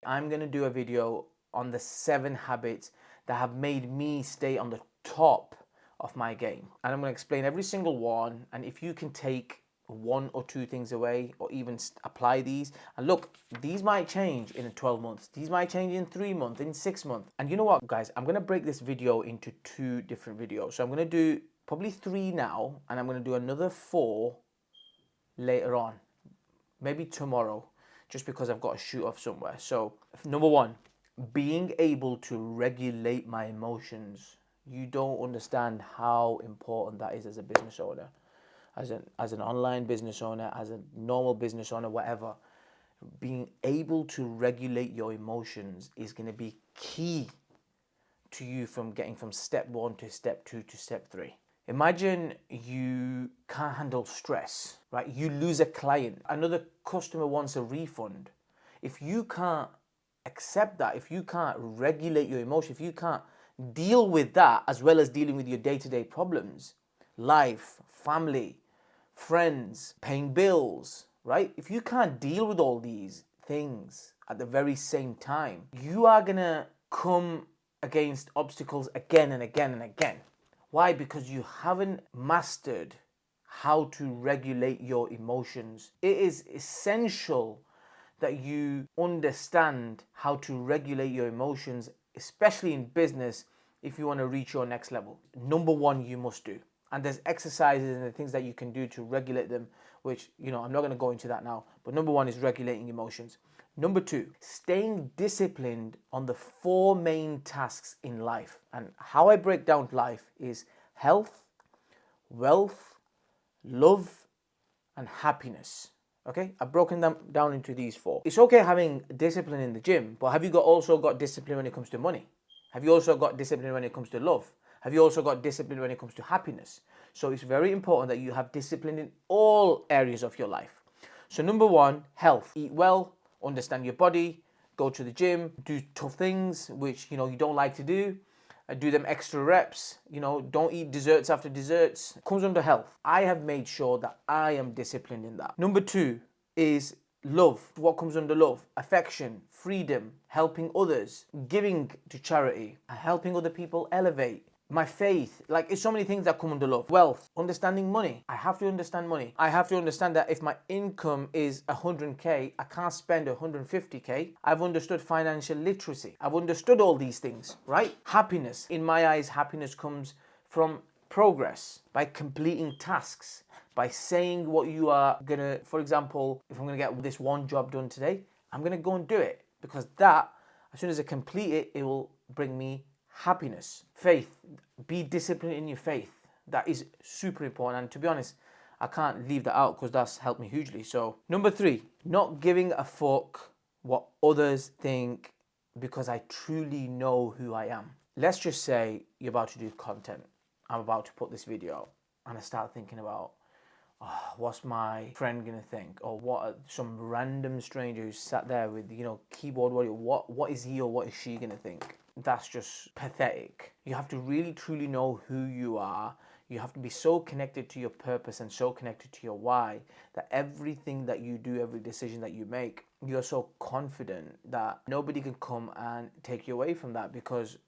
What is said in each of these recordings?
I'm going to do a video on the 7 habits that have made me stay on the top of my game. And I'm going to explain every single one. And if you can take 1 or 2 things away, or even apply these, and look, these might change in 12 months. These might change in 3 months, in 6 months. And you know what, guys? I'm going to break this video into 2 different videos. So I'm going to do probably 3 now, and I'm going to do another 4 later on, maybe tomorrow, just because I've got to shoot off somewhere. So number 1, being able to regulate my emotions. You don't understand how important that is as a business owner, as an online business owner, as a normal business owner, whatever. Being able to regulate your emotions is going to be key to you from getting from step 1 to step 2 to step 3. Imagine you can't handle stress, right? You lose a client, another customer wants a refund. If you can't accept that, if you can't regulate your emotion, if you can't deal with that as well as dealing with your day-to-day problems, life, family, friends, paying bills, right? If you can't deal with all these things at the very same time, you are gonna come against obstacles again and again and again. Why? Because you haven't mastered how to regulate your emotions. It is essential that you understand how to regulate your emotions, especially in business, if you want to reach your next level. Number 1, you must do. And there's exercises and the things that you can do to regulate them, which, I'm not going to go into that now. But number 1 is regulating emotions. Number 2, staying disciplined on the 4 main tasks in life. And how I break down life is health, wealth, love, and happiness. Okay, I've broken them down into these 4. It's okay having discipline in the gym, but have you also got discipline when it comes to money? Have you also got discipline when it comes to love? Have you also got discipline when it comes to happiness? So it's very important that you have discipline in all areas of your life. So number 1, health. Eat well, understand your body, go to the gym, do tough things which you don't like to do. Do them extra reps, don't eat desserts after desserts. It comes under health. I have made sure that I am disciplined in that. Number 2 is love. What comes under love? Affection, freedom, helping others, giving to charity, helping other people elevate. My faith, it's so many things that come under love. Wealth, understanding money. I have to understand money. I have to understand that if my income is 100k, I can't spend 150k. I've understood financial literacy. I've understood all these things, right? Happiness. In my eyes, happiness comes from progress, by completing tasks, by saying what you are gonna, for example, if I'm gonna get this one job done today, I'm gonna go and do it, because that, as soon as I complete it, it will bring me happiness. Faith, be disciplined in your faith. That is super important. And to be honest, I can't leave that out because that's helped me hugely. So number 3, not giving a fuck what others think, because I truly know who I am. Let's just say you're about to do content. I'm about to put this video out, and I start thinking about, what's my friend gonna think? Or what some random stranger who sat there with, keyboard warrior, what is he or what is she gonna think? That's just pathetic. You have to really truly know who you are. You have to be so connected to your purpose and so connected to your why that everything that you do, every decision that you make, you're so confident that nobody can come and take you away from that, because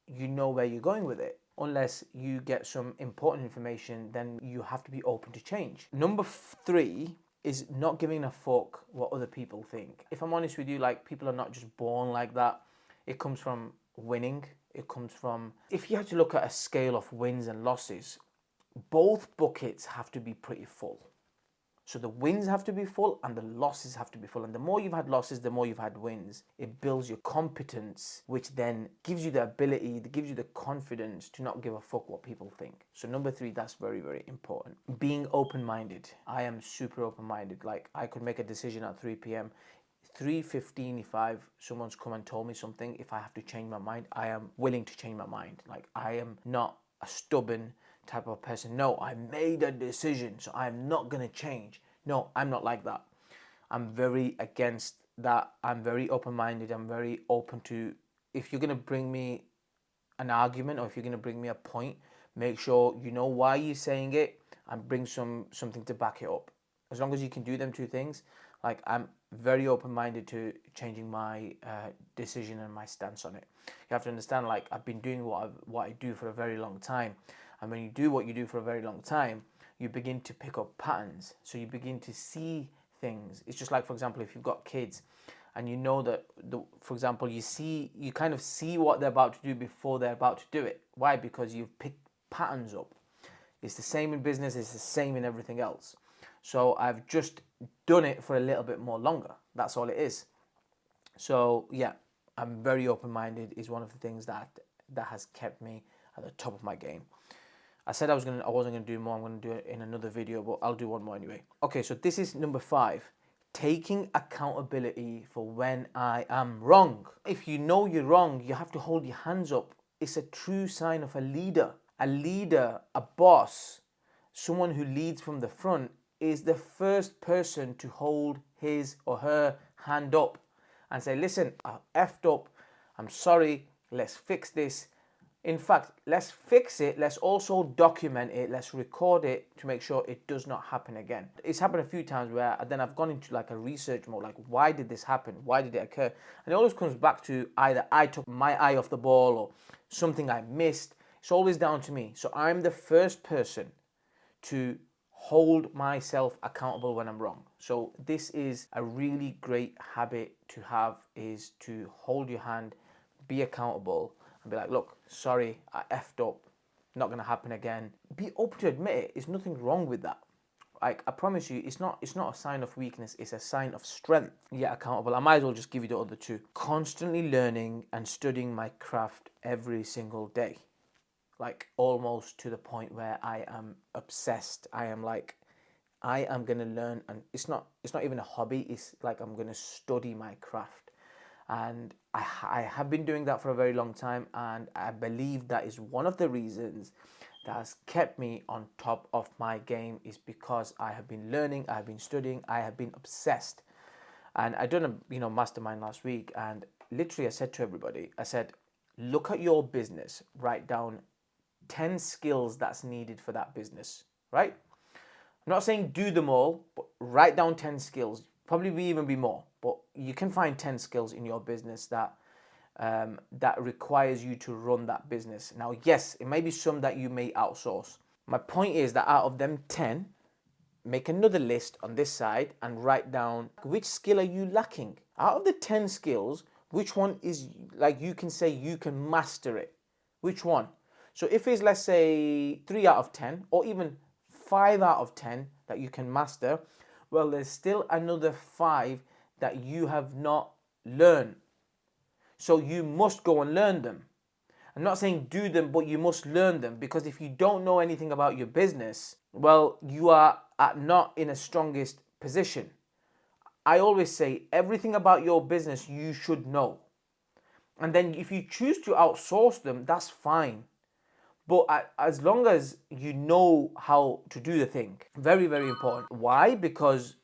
you know where you're going with it. Unless you get some important information, then you have to be open to change. Number 3 is not giving a fuck what other people think. If I'm honest with you, people are not just born like that. It comes from winning. It comes from, if you had to look at a scale of wins and losses, both buckets have to be pretty full. So the wins have to be full and the losses have to be full. And the more you've had losses, the more you've had wins. It builds your competence, which then gives you the ability, that gives you the confidence to not give a fuck what people think. So number 3, that's very, very important. Being open-minded. I am super open-minded. I could make a decision at 3 p.m. 3:15, if someone's come and told me something, if I have to change my mind, I am willing to change my mind. I am not a stubborn type of person. No, I made a decision, so I'm not going to change. No, I'm not like that. I'm very against that. I'm very open-minded. I'm very open to, if you're going to bring me an argument or if you're going to bring me a point, make sure you know why you're saying it and bring something to back it up. As long as you can do them 2 things, I'm very open-minded to changing my decision and my stance on it. You have to understand, like, I've been doing what I do for a very long time, and when you do what you do for a very long time, you begin to pick up patterns. So you begin to see things. It's just like, for example, if you've got kids, and you know that, for example, you kind of see what they're about to do before they're about to do it. Why? Because you've picked patterns up. It's the same in business. It's the same in everything else. So I've just done it for a little bit more longer. That's all it is. So yeah, I'm very open-minded is one of the things that has kept me at the top of my game. I said I wasn't gonna do more. I'm gonna do it in another video, but I'll do one more anyway. Okay, so this is number 5. Taking accountability for when I am wrong. If you know you're wrong, you have to hold your hands up. It's a true sign of a leader. A leader, a boss, someone who leads from the front is the first person to hold his or her hand up and say, listen, I effed up. I'm sorry. Let's fix this. In fact, let's fix it. Let's also document it. Let's record it to make sure it does not happen again. It's happened a few times where then I've gone into like a research mode, like, why did this happen? Why did it occur? And it always comes back to either I took my eye off the ball or something I missed. It's always down to me. So I'm the first person to hold myself accountable when I'm wrong. So this is a really great habit to have, is to hold your hand, be accountable, and be like, look, sorry, I effed up, not going to happen again. Be open to admit it. There's nothing wrong with that. Like, I promise you, it's not a sign of weakness, it's a sign of strength. Yeah, accountable. I might as well just give you the other two. Constantly learning and studying my craft every single day. Like, almost to the point where I am obsessed. I am going to learn, and it's not even a hobby. It's like I'm going to study my craft. And I have been doing that for a very long time, and I believe that is one of the reasons that has kept me on top of my game, is because I have been learning, I have been studying, I have been obsessed. And I done a mastermind last week, and literally I said to everybody, I said, look at your business, write down 10 skills that's needed for that business, right? I'm not saying do them all, but write down 10 skills. Probably even be more, but you can find 10 skills in your business that requires you to run that business. Now, yes, it may be some that you may outsource. My point is that out of them 10, make another list on this side and write down which skill are you lacking. Out of the 10 skills, which one is, like, you can say you can master it? Which one? So if it's, let's say, 3 out of 10 or even 5 out of 10 that you can master, well, there's still another 5 that you have not learned. So you must go and learn them. I'm not saying do them, but you must learn them, because if you don't know anything about your business, well, you are not in a strongest position. I always say everything about your business you should know. And then if you choose to outsource them, that's fine. But as long as you know how to do the thing, very, very important. Why? Because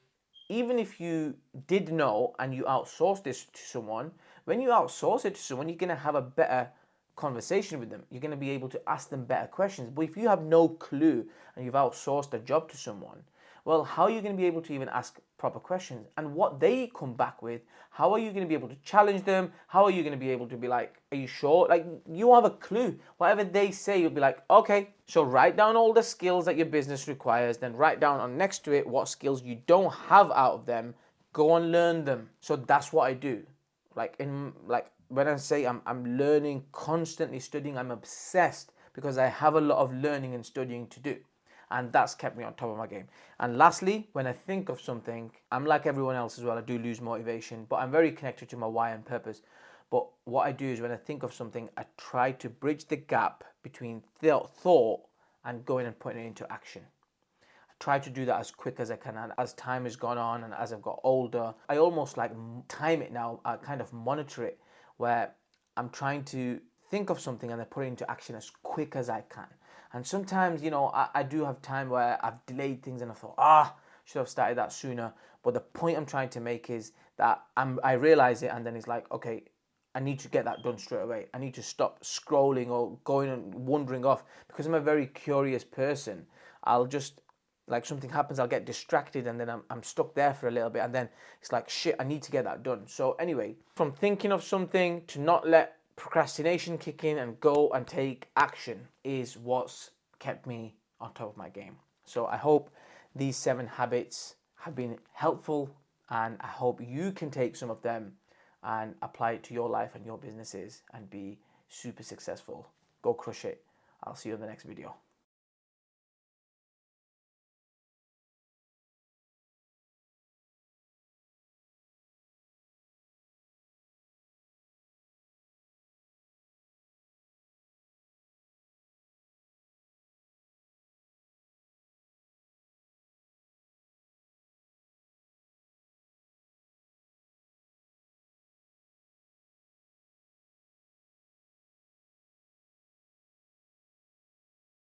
even if you did know and you outsource this to someone, when you outsource it to someone, you're going to have a better conversation with them. You're going to be able to ask them better questions. But if you have no clue and you've outsourced a job to someone, well, how are you going to be able to even ask proper questions? And what they come back with, how are you going to be able to challenge them? How are you going to be able to be like, are you sure? Like, you have a clue. Whatever they say, you'll be like, okay, so write down all the skills that your business requires, then write down on next to it what skills you don't have out of them. Go and learn them. So that's what I do. When I say I'm learning, constantly studying, I'm obsessed, because I have a lot of learning and studying to do. And that's kept me on top of my game. And lastly, when I think of something, I'm like everyone else as well. I do lose motivation, but I'm very connected to my why and purpose. But what I do is when I think of something, I try to bridge the gap between thought and going and putting it into action. I try to do that as quick as I can. And as time has gone on and as I've got older, I almost like time it now. I kind of monitor it, where I'm trying to think of something and then put it into action as quick as I can. And sometimes, I do have time where I've delayed things and I thought, should have started that sooner. But the point I'm trying to make is that I realize it, and then it's like, okay, I need to get that done straight away. I need to stop scrolling or going and wandering off, because I'm a very curious person. I'll just like something happens, I'll get distracted, and then I'm stuck there for a little bit, and then it's like, shit, I need to get that done. So anyway, from thinking of something to not let procrastination kick in and go and take action is what's kept me on top of my game. So I hope these 7 habits have been helpful, and I hope you can take some of them and apply it to your life and your businesses and be super successful. Go crush it. I'll see you in the next video.